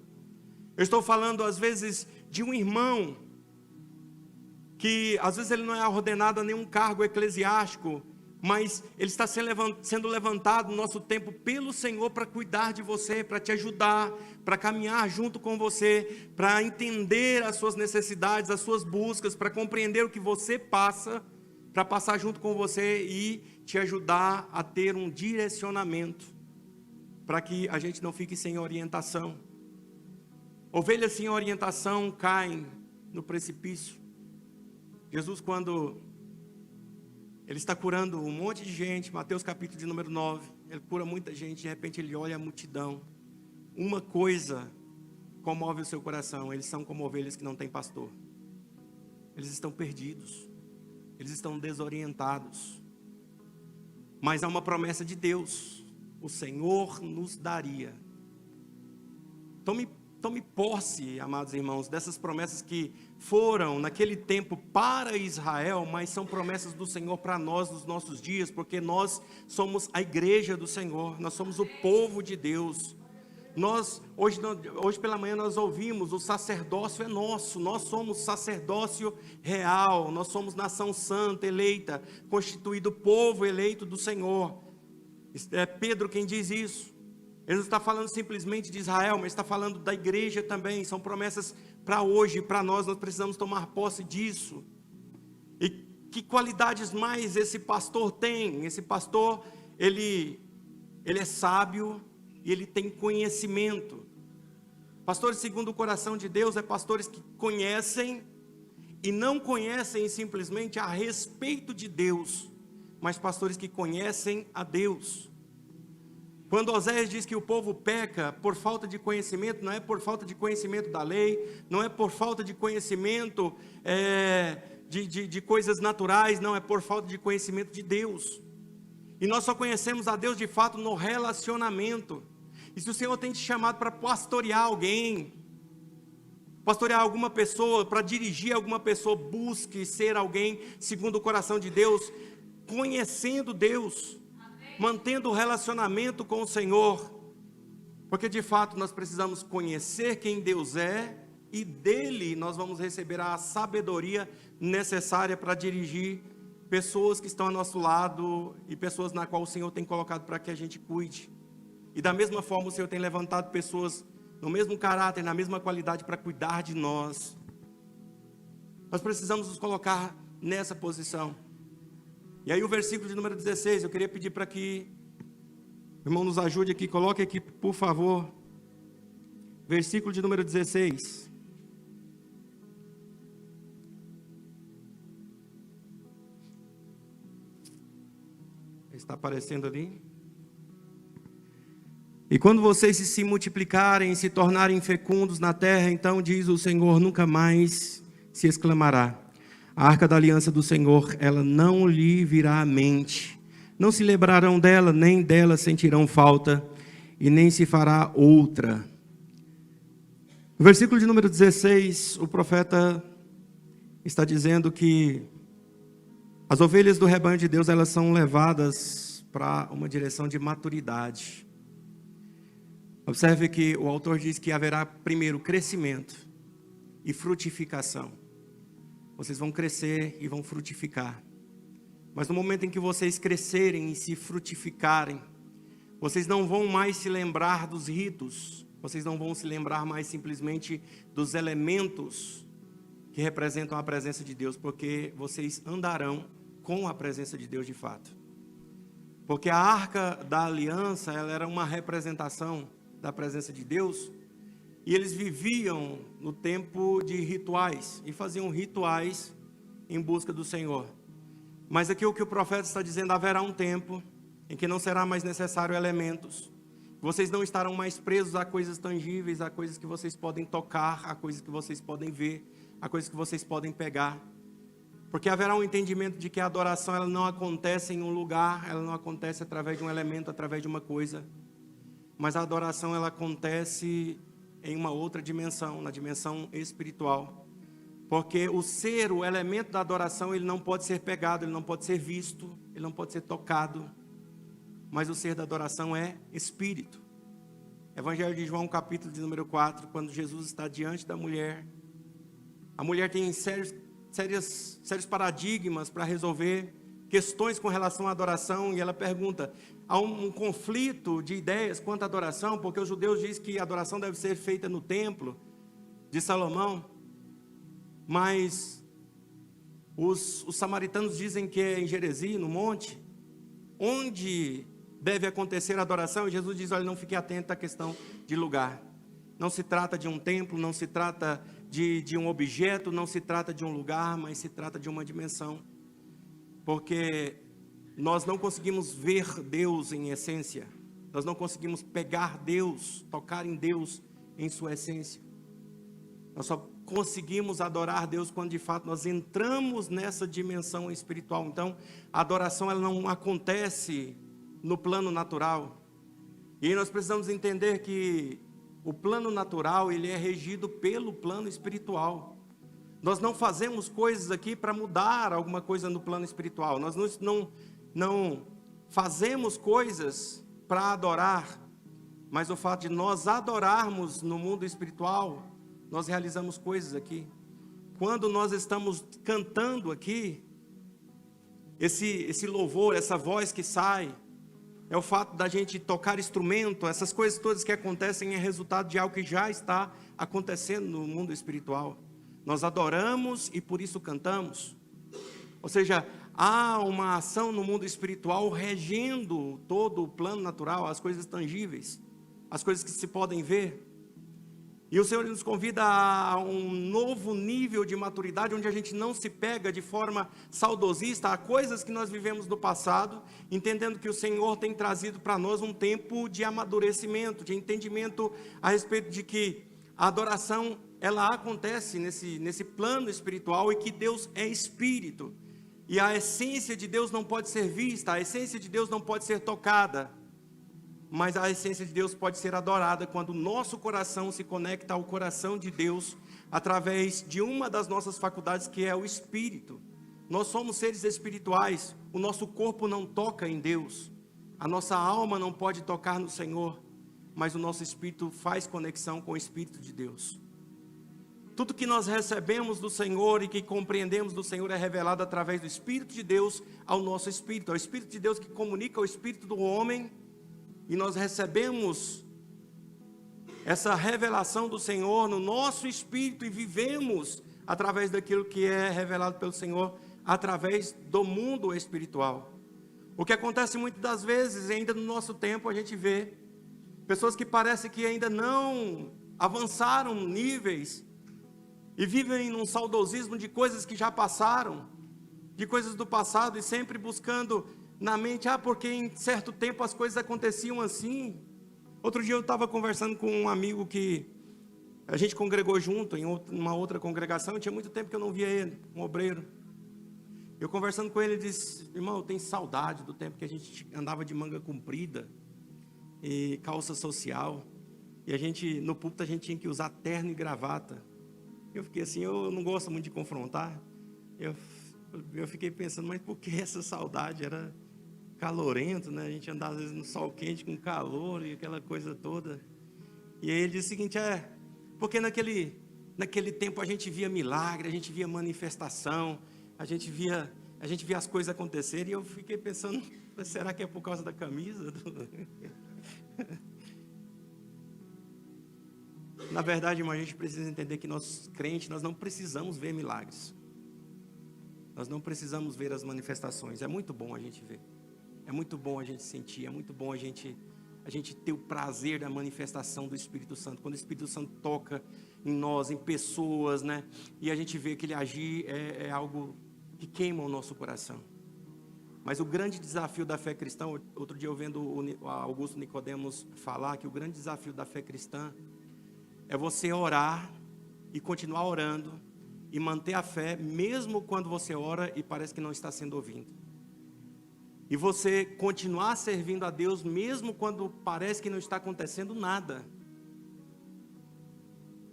Eu estou falando às vezes de um irmão, que às vezes ele não é ordenado a nenhum cargo eclesiástico, mas ele está sendo levantado no nosso tempo pelo Senhor para cuidar de você, para te ajudar, para caminhar junto com você, para entender as suas necessidades, as suas buscas, para compreender o que você passa, para passar junto com você e te ajudar a ter um direcionamento, para que a gente não fique sem orientação. Ovelhas sem orientação caem no precipício. Jesus, quando ele está curando um monte de gente, Mateus capítulo de número 9, ele cura muita gente, de repente ele olha a multidão. Uma coisa comove o seu coração: eles são como ovelhas que não têm pastor. Eles estão perdidos, eles estão desorientados. Mas há uma promessa de Deus: o Senhor nos daria. Tome posse, amados irmãos, dessas promessas que foram naquele tempo para Israel, mas são promessas do Senhor para nós nos nossos dias, porque nós somos a igreja do Senhor, nós somos o povo de Deus. Hoje pela manhã nós ouvimos: o sacerdócio é nosso, nós somos sacerdócio real, nós somos nação santa, eleita, constituído povo eleito do Senhor. É Pedro quem diz isso. Ele não está falando simplesmente de Israel, mas está falando da igreja também. São promessas para hoje, para nós precisamos tomar posse disso. E que qualidades mais esse pastor tem? Esse pastor, ele é sábio e ele tem conhecimento. Pastores segundo o coração de Deus pastores que conhecem e não conhecem simplesmente a respeito de Deus, mas pastores que conhecem a Deus. Quando Oséias diz que o povo peca por falta de conhecimento, não é por falta de conhecimento da lei, não é por falta de conhecimento de coisas naturais, não, é por falta de conhecimento de Deus. E nós só conhecemos a Deus de fato no relacionamento. E se o Senhor tem te chamado para pastorear alguém, pastorear alguma pessoa, para dirigir alguma pessoa, busque ser alguém segundo o coração de Deus, conhecendo Deus, mantendo o relacionamento com o Senhor, porque de fato nós precisamos conhecer quem Deus é, e dele nós vamos receber a sabedoria necessária para dirigir pessoas que estão ao nosso lado, e pessoas na qual o Senhor tem colocado para que a gente cuide. E da mesma forma o Senhor tem levantado pessoas no mesmo caráter, na mesma qualidade para cuidar de nós. Nós precisamos nos colocar nessa posição. E aí o versículo de número 16, eu queria pedir para que o irmão nos ajude aqui, coloque aqui por favor, versículo de número 16. Está aparecendo ali. E quando vocês se multiplicarem e se tornarem fecundos na terra, então diz o Senhor, nunca mais se exclamará: a arca da aliança do Senhor, ela não lhe virá à mente. Não se lembrarão dela, nem dela sentirão falta, e nem se fará outra. No versículo de número 16, o profeta está dizendo que as ovelhas do rebanho de Deus, elas são levadas para uma direção de maturidade. Observe que o autor diz que haverá primeiro crescimento e frutificação. Vocês vão crescer e vão frutificar. Mas no momento em que vocês crescerem e se frutificarem, vocês não vão mais se lembrar dos ritos, vocês não vão se lembrar mais simplesmente dos elementos que representam a presença de Deus, porque vocês andarão com a presença de Deus de fato. Porque a arca da aliança, ela era uma representação da presença de Deus, e eles viviam no tempo de rituais, e faziam rituais em busca do Senhor. Mas aqui o que o profeta está dizendo: haverá um tempo em que não será mais necessário elementos. Vocês não estarão mais presos a coisas tangíveis, a coisas que vocês podem tocar, a coisas que vocês podem ver, a coisas que vocês podem pegar. Porque haverá um entendimento de que a adoração, ela não acontece em um lugar, ela não acontece através de um elemento, através de uma coisa. Mas a adoração, ela acontece em uma outra dimensão, na dimensão espiritual. Porque o elemento da adoração, ele não pode ser pegado, ele não pode ser visto, ele não pode ser tocado. Mas o ser da adoração é espírito. Evangelho de João, capítulo de número 4, quando Jesus está diante da mulher. A mulher tem sérios paradigmas para resolver questões com relação à adoração, e ela pergunta, há um conflito de ideias quanto à adoração, porque os judeus dizem que a adoração deve ser feita no templo de Salomão, mas os samaritanos dizem que é em Geresi, no monte, onde deve acontecer a adoração, e Jesus diz, olha, não fique atento à questão de lugar. Não se trata de um templo, não se trata de um objeto, não se trata de um lugar, mas se trata de uma dimensão. Porque nós não conseguimos ver Deus em essência. Nós não conseguimos pegar Deus, tocar em Deus em sua essência. Nós só conseguimos adorar Deus quando de fato nós entramos nessa dimensão espiritual. Então, a adoração ela não acontece no plano natural. E aí nós precisamos entender que o plano natural ele é regido pelo plano espiritual. Nós não fazemos coisas aqui para mudar alguma coisa no plano espiritual. Nós não fazemos coisas para adorar, mas o fato de nós adorarmos no mundo espiritual, nós realizamos coisas aqui. Quando nós estamos cantando aqui, esse louvor, essa voz que sai, é o fato da gente tocar instrumento, essas coisas todas que acontecem é resultado de algo que já está acontecendo no mundo espiritual. Nós adoramos e por isso cantamos. Ou seja, há uma ação no mundo espiritual regendo todo o plano natural, as coisas tangíveis, as coisas que se podem ver. E o Senhor nos convida a um novo nível de maturidade, onde a gente não se pega de forma saudosista a coisas que nós vivemos no passado, entendendo que o Senhor tem trazido para nós um tempo de amadurecimento, de entendimento a respeito de que a adoração, ela acontece nesse plano espiritual e que Deus é Espírito. E a essência de Deus não pode ser vista, a essência de Deus não pode ser tocada. Mas a essência de Deus pode ser adorada quando o nosso coração se conecta ao coração de Deus através de uma das nossas faculdades, que é o Espírito. Nós somos seres espirituais, o nosso corpo não toca em Deus, a nossa alma não pode tocar no Senhor, mas o nosso Espírito faz conexão com o Espírito de Deus. Tudo que nós recebemos do Senhor e que compreendemos do Senhor é revelado através do Espírito de Deus ao nosso Espírito. É o Espírito de Deus que comunica o Espírito do homem. E nós recebemos essa revelação do Senhor no nosso espírito e vivemos através daquilo que é revelado pelo Senhor, através do mundo espiritual. O que acontece muitas das vezes, ainda no nosso tempo, a gente vê pessoas que parecem que ainda não avançaram níveis e vivem num saudosismo de coisas que já passaram, de coisas do passado, e sempre buscando na mente, porque em certo tempo as coisas aconteciam assim. Outro dia eu estava conversando com um amigo que a gente congregou junto em uma outra congregação, tinha muito tempo que eu não via ele, um obreiro. Eu conversando com ele, ele disse, irmão, eu tenho saudade do tempo que a gente andava de manga comprida e calça social, e a gente, no púlpito, a gente tinha que usar terno e gravata. Eu fiquei assim, eu não gosto muito de confrontar, eu fiquei pensando, mas por que essa saudade? Era calorento, né? A gente andava às vezes no sol quente com calor e aquela coisa toda. E aí ele disse o seguinte, porque naquele tempo a gente via milagre, a gente via manifestação, a gente via as coisas acontecerem, e eu fiquei pensando, será que é por causa da camisa? Na verdade, irmão, a gente precisa entender que nós crentes, nós não precisamos ver milagres. Nós não precisamos ver as manifestações. É muito bom a gente ver. É muito bom a gente sentir, é muito bom a gente ter o prazer da manifestação do Espírito Santo. Quando o Espírito Santo toca em nós, em pessoas, né? E a gente vê que ele agir é algo que queima o nosso coração. Mas o grande desafio da fé cristã, outro dia eu vendo o Augusto Nicodemos falar que o grande desafio da fé cristã é você orar e continuar orando e manter a fé, mesmo quando você ora e parece que não está sendo ouvido. E você continuar servindo a Deus mesmo quando parece que não está acontecendo nada.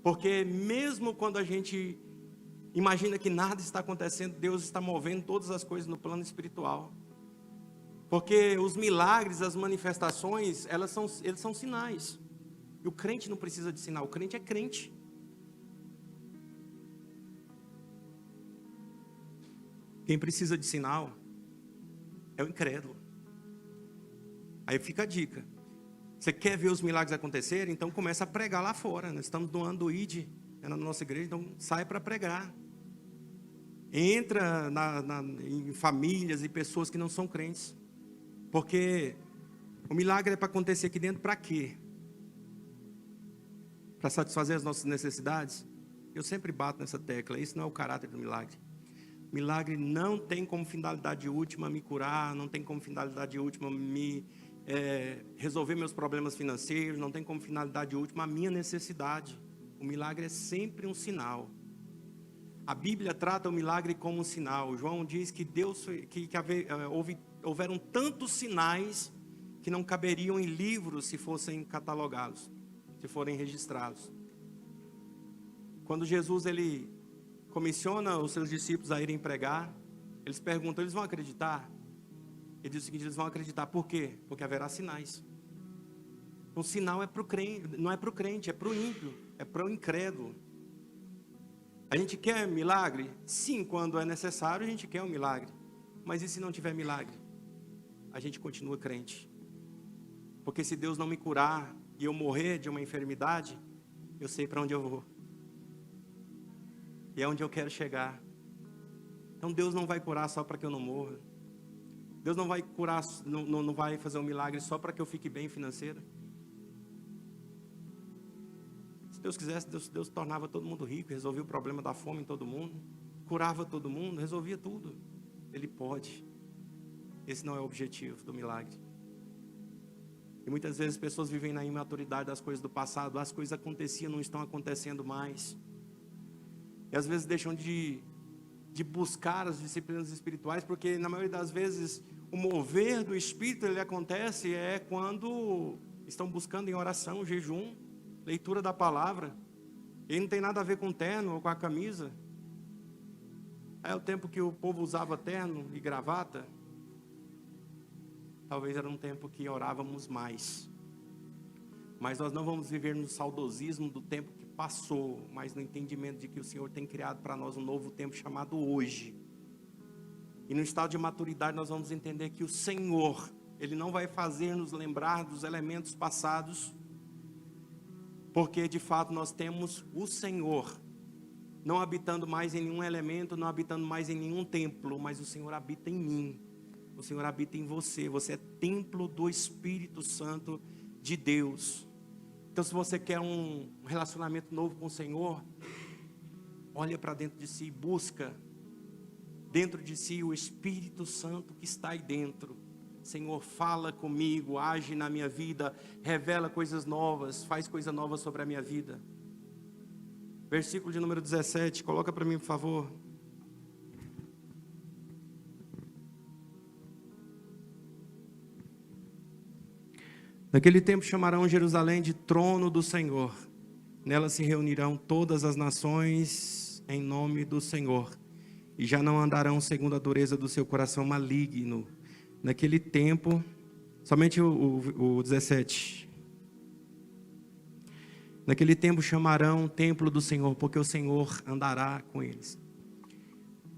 Porque mesmo quando a gente imagina que nada está acontecendo, Deus está movendo todas as coisas no plano espiritual. Porque os milagres, as manifestações, eles são sinais. E o crente não precisa de sinal, o crente é crente. Quem precisa de sinal É o incrédulo. Aí fica a dica. Você quer ver os milagres acontecerem? Então começa a pregar lá fora. Nós estamos doando o ID na nossa igreja, então sai para pregar. Entra em famílias e pessoas que não são crentes. Porque o milagre é para acontecer aqui dentro para quê? Para satisfazer as nossas necessidades? Eu sempre bato nessa tecla. Isso não é o caráter do milagre. Milagre não tem como finalidade última me curar, não tem como finalidade última me resolver meus problemas financeiros, não tem como finalidade última a minha necessidade. O milagre é sempre um sinal. A Bíblia trata o milagre como um sinal. João diz que houveram tantos sinais que não caberiam em livros se fossem catalogados, se forem registrados. Quando Jesus ele comissiona os seus discípulos a irem pregar, eles perguntam, eles vão acreditar? Ele diz o seguinte, eles vão acreditar, por quê? Porque haverá sinais. Um sinal é para o crente, não é para o crente, é para o ímpio, é para o incrédulo. A gente quer milagre? Sim, quando é necessário a gente quer um milagre. Mas e se não tiver milagre? A gente continua crente. Porque se Deus não me curar e eu morrer de uma enfermidade, eu sei para onde eu vou. E é onde eu quero chegar. Então Deus não vai curar só para que eu não morra. Deus não vai curar, não vai fazer um milagre só para que eu fique bem financeiro. Se Deus quisesse, Deus tornava todo mundo rico, resolvia o problema da fome em todo mundo, curava todo mundo, resolvia tudo. Ele pode. Esse não é o objetivo do milagre. E muitas vezes as pessoas vivem na imaturidade das coisas do passado, as coisas aconteciam, não estão acontecendo mais. E às vezes deixam de buscar as disciplinas espirituais, porque na maioria das vezes o mover do Espírito ele acontece quando estão buscando em oração, jejum, leitura da palavra. E não tem nada a ver com terno ou com a camisa. É o tempo que o povo usava terno e gravata. Talvez era um tempo que orávamos mais. Mas nós não vamos viver no saudosismo do tempo que passou, mas no entendimento de que o Senhor tem criado para nós um novo tempo chamado hoje. E no estado de maturidade nós vamos entender que o Senhor, Ele não vai fazer nos lembrar dos elementos passados, porque de fato nós temos o Senhor, não habitando mais em nenhum elemento, não habitando mais em nenhum templo, mas o Senhor habita em mim, o Senhor habita em você, você é templo do Espírito Santo de Deus. Então se você quer um relacionamento novo com o Senhor, olha para dentro de si, busca dentro de si o Espírito Santo que está aí dentro. Senhor, fala comigo, age na minha vida, revela coisas novas, faz coisa nova sobre a minha vida. Versículo de número 17, coloca para mim, por favor. Naquele tempo chamarão Jerusalém de trono do Senhor. Nela se reunirão todas as nações em nome do Senhor. E já não andarão segundo a dureza do seu coração maligno. Naquele tempo, somente o 17. Naquele tempo chamarão o templo do Senhor, porque o Senhor andará com eles.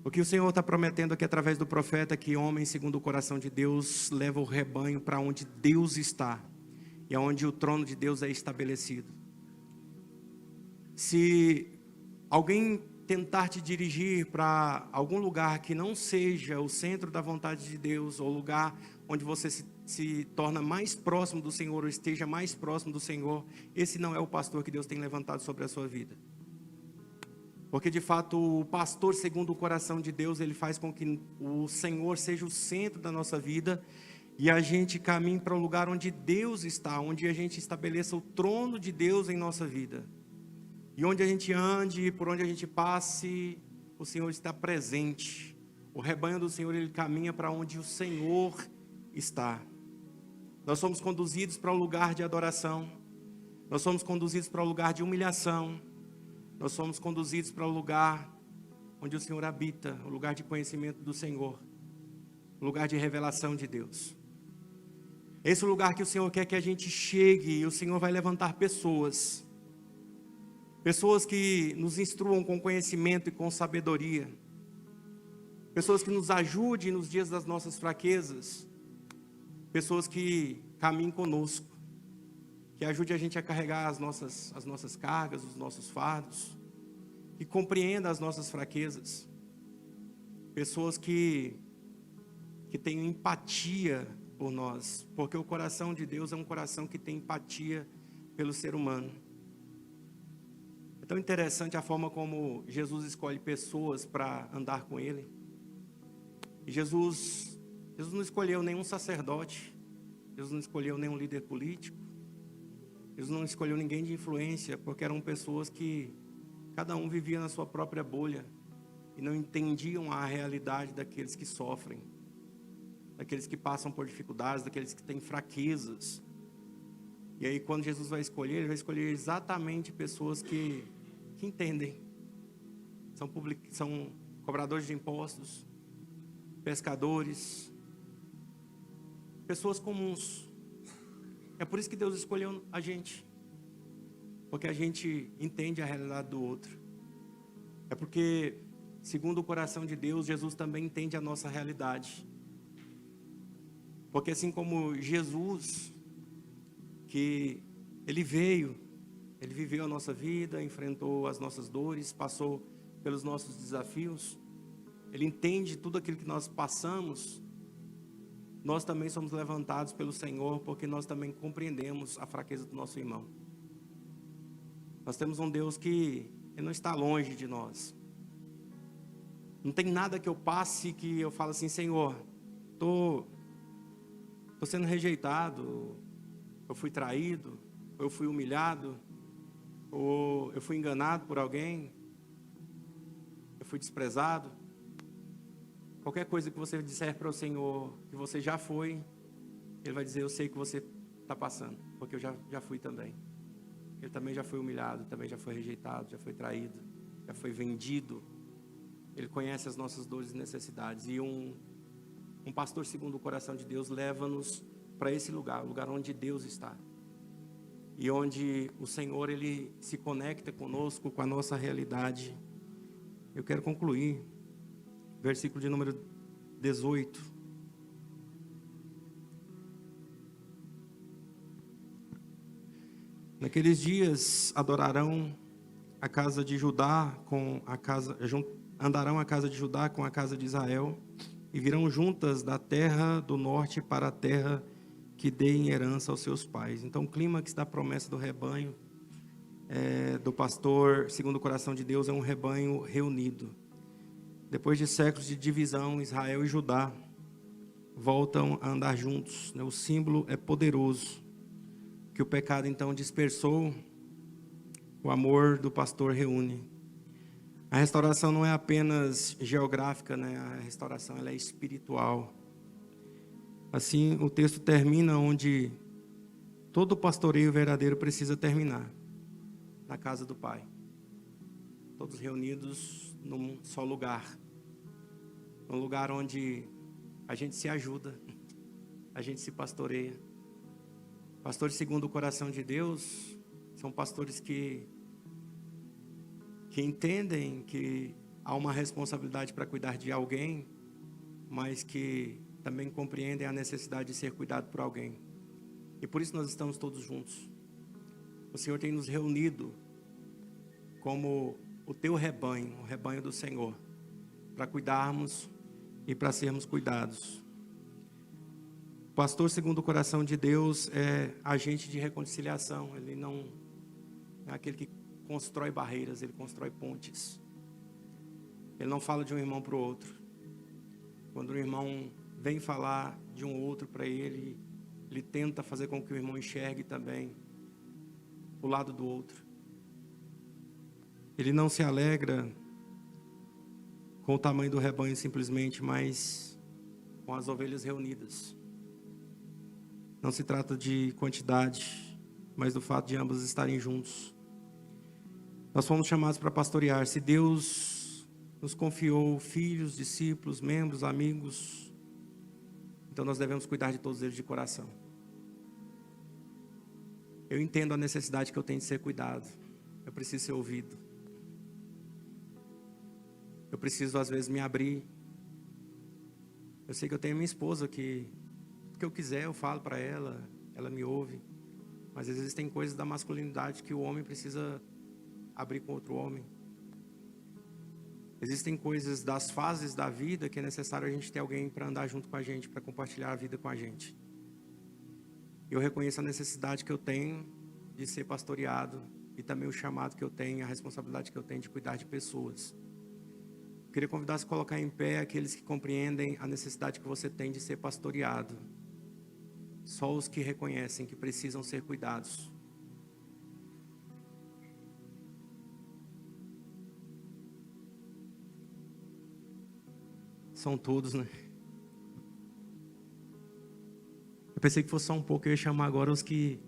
O que o Senhor está prometendo aqui através do profeta é que homens segundo o coração de Deus levam o rebanho para onde Deus está. E é onde o trono de Deus é estabelecido. Se alguém tentar te dirigir para algum lugar que não seja o centro da vontade de Deus, ou lugar onde você se torna mais próximo do Senhor, ou esteja mais próximo do Senhor, esse não é o pastor que Deus tem levantado sobre a sua vida. Porque de fato o pastor segundo o coração de Deus, ele faz com que o Senhor seja o centro da nossa vida, e a gente caminhe para o lugar onde Deus está, onde a gente estabeleça o trono de Deus em nossa vida. E onde a gente ande, por onde a gente passe, o Senhor está presente. O rebanho do Senhor, ele caminha para onde o Senhor está. Nós somos conduzidos para o lugar de adoração. Nós somos conduzidos para o lugar de humilhação. Nós somos conduzidos para o lugar onde o Senhor habita, o lugar de conhecimento do Senhor, o lugar de revelação de Deus. Esse é o lugar que o Senhor quer que a gente chegue, e o Senhor vai levantar pessoas que nos instruam com conhecimento e com sabedoria. pessoas que nos ajudem nos dias das nossas fraquezas, pessoas que caminhem conosco, que ajude a gente a carregar as nossas cargas, os nossos fardos, que compreenda as nossas fraquezas, pessoas que tenham empatia por nós, porque o coração de Deus é um coração que tem empatia pelo ser humano. É tão interessante a forma como Jesus escolhe pessoas para andar com Ele. E Jesus não escolheu nenhum sacerdote, Jesus não escolheu nenhum líder político, Jesus não escolheu ninguém de influência, porque eram pessoas que cada um vivia na sua própria bolha e não entendiam a realidade daqueles que sofrem, daqueles que passam por dificuldades, daqueles que têm fraquezas. E aí quando Jesus vai escolher, Ele vai escolher exatamente pessoas que entendem. São cobradores de impostos, pescadores, pessoas comuns. É por isso que Deus escolheu a gente, porque a gente entende a realidade do outro. É porque, segundo o coração de Deus, Jesus também entende a nossa realidade. Porque assim como Jesus, que Ele viveu a nossa vida, enfrentou as nossas dores, passou pelos nossos desafios, Ele entende tudo aquilo que nós passamos. Nós também somos levantados pelo Senhor, porque nós também compreendemos a fraqueza do nosso irmão. Nós temos um Deus que Ele não está longe de nós. Não tem nada que eu passe que eu falo assim: Senhor, estou sendo rejeitado, eu fui traído, ou eu fui humilhado, ou eu fui enganado por alguém, eu fui desprezado. Qualquer coisa que você disser para o Senhor que você já foi, Ele vai dizer: eu sei que você está passando, porque eu já fui também. Ele também já foi humilhado, também já foi rejeitado, já foi traído, já foi vendido. Ele conhece as nossas dores e necessidades. E um pastor segundo o coração de Deus leva-nos para esse lugar, o lugar onde Deus está. E onde o Senhor, Ele se conecta conosco, com a nossa realidade. Eu quero concluir. Versículo de número 18. Naqueles dias adorarão a casa de Judá com a casa, andarão a casa de Judá com a casa de Israel, e virão juntas da terra do norte para a terra que dê em herança aos seus pais. Então, o clímax da promessa do rebanho, do pastor segundo o coração de Deus, é um rebanho reunido. Depois de séculos de divisão, Israel e Judá voltam a andar juntos. O símbolo é poderoso, que o pecado então dispersou, o amor do pastor reúne. A restauração não é apenas geográfica, a restauração ela é espiritual. Assim, o texto termina onde todo pastoreio verdadeiro precisa terminar, na casa do Pai. Todos reunidos num só lugar. Um lugar onde a gente se ajuda, a gente se pastoreia. Pastores segundo o coração de Deus são pastores que entendem que há uma responsabilidade para cuidar de alguém, mas que também compreendem a necessidade de ser cuidado por alguém. E por isso nós estamos todos juntos. O Senhor tem nos reunido como o teu rebanho, o rebanho do Senhor, para cuidarmos e para sermos cuidados. O pastor segundo o coração de Deus é agente de reconciliação. Ele não é aquele que constrói barreiras, ele constrói pontes. Ele não fala de um irmão para o outro. Quando o irmão vem falar de um outro para ele, ele tenta fazer com que o irmão enxergue também o lado do outro. Ele não se alegra com o tamanho do rebanho simplesmente, mas com as ovelhas reunidas. Não se trata de quantidade, mas do fato de ambas estarem juntos. Nós fomos chamados para pastorear. Se Deus nos confiou filhos, discípulos, membros, amigos, então nós devemos cuidar de todos eles de coração. Eu entendo a necessidade que eu tenho de ser cuidado. Eu preciso ser ouvido. Eu preciso às vezes me abrir. Eu sei que eu tenho minha esposa que, o que eu quiser, eu falo para ela, ela me ouve. Mas às vezes tem coisas da masculinidade que o homem precisa abrir com outro homem. Existem coisas das fases da vida que é necessário a gente ter alguém para andar junto com a gente, para compartilhar a vida com a gente. Eu reconheço a necessidade que eu tenho de ser pastoreado e também o chamado que eu tenho, a responsabilidade que eu tenho de cuidar de pessoas. Eu queria convidar a se colocar em pé aqueles que compreendem a necessidade que você tem de ser pastoreado. Só os que reconhecem que precisam ser cuidados. São todos, né? Eu pensei que fosse só um pouco, eu ia chamar agora os que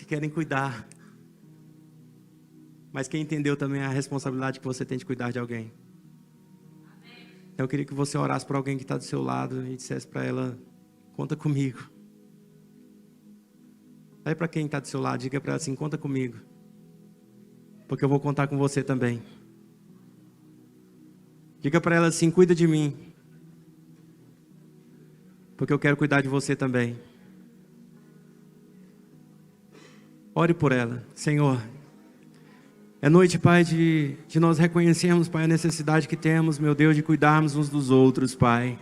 querem cuidar. Mas quem entendeu também a responsabilidade que você tem de cuidar de alguém. Então eu queria que você orasse para alguém que está do seu lado e dissesse para ela, conta comigo. Aí para quem está do seu lado, diga para ela assim, conta comigo. Porque eu vou contar com você também. Diga para ela assim, cuida de mim. Porque eu quero cuidar de você também. Ore por ela, Senhor. É noite, Pai, de nós reconhecermos, Pai, a necessidade que temos, meu Deus, de cuidarmos uns dos outros, Pai.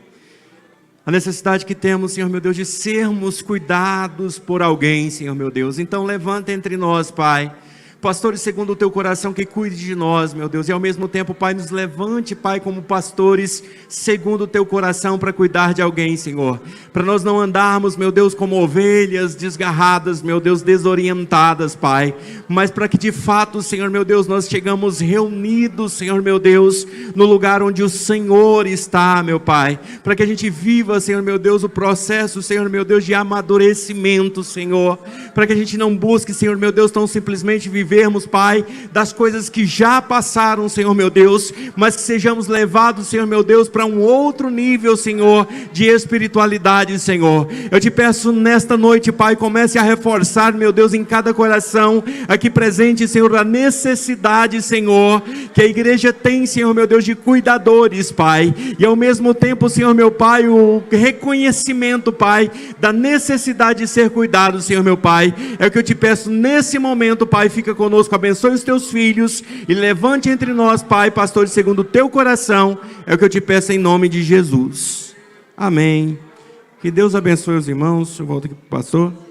A necessidade que temos, Senhor, meu Deus, de sermos cuidados por alguém, Senhor, meu Deus. Então levanta entre nós, Pai, pastores segundo o teu coração que cuide de nós, meu Deus. E ao mesmo tempo, Pai, nos levante, Pai, como pastores segundo o teu coração para cuidar de alguém, Senhor. Para nós não andarmos, meu Deus, como ovelhas desgarradas, meu Deus, desorientadas, Pai. Mas para que de fato, Senhor, meu Deus, nós chegamos reunidos, Senhor, meu Deus, no lugar onde o Senhor está, meu Pai. Para que a gente viva, Senhor, meu Deus, o processo, Senhor, meu Deus, de amadurecimento, Senhor. Para que a gente não busque, Senhor, meu Deus, tão simplesmente vivermos, Pai, das coisas que já passaram, Senhor, meu Deus, mas que sejamos levados, Senhor, meu Deus, para um outro nível, Senhor, de espiritualidade, Senhor. Eu te peço nesta noite, Pai, comece a reforçar, meu Deus, em cada coração aqui presente, Senhor, a necessidade, Senhor, que a igreja tem, Senhor, meu Deus, de cuidadores, Pai, e ao mesmo tempo, Senhor, meu Pai, o reconhecimento, Pai, da necessidade de ser cuidado, Senhor, meu Pai, é o que eu te peço nesse momento, Pai. Fica conosco, abençoe os teus filhos e levante entre nós, Pai, pastores segundo o teu coração, é o que eu te peço em nome de Jesus. Amém. Que Deus abençoe os irmãos. Eu volto aqui para o pastor.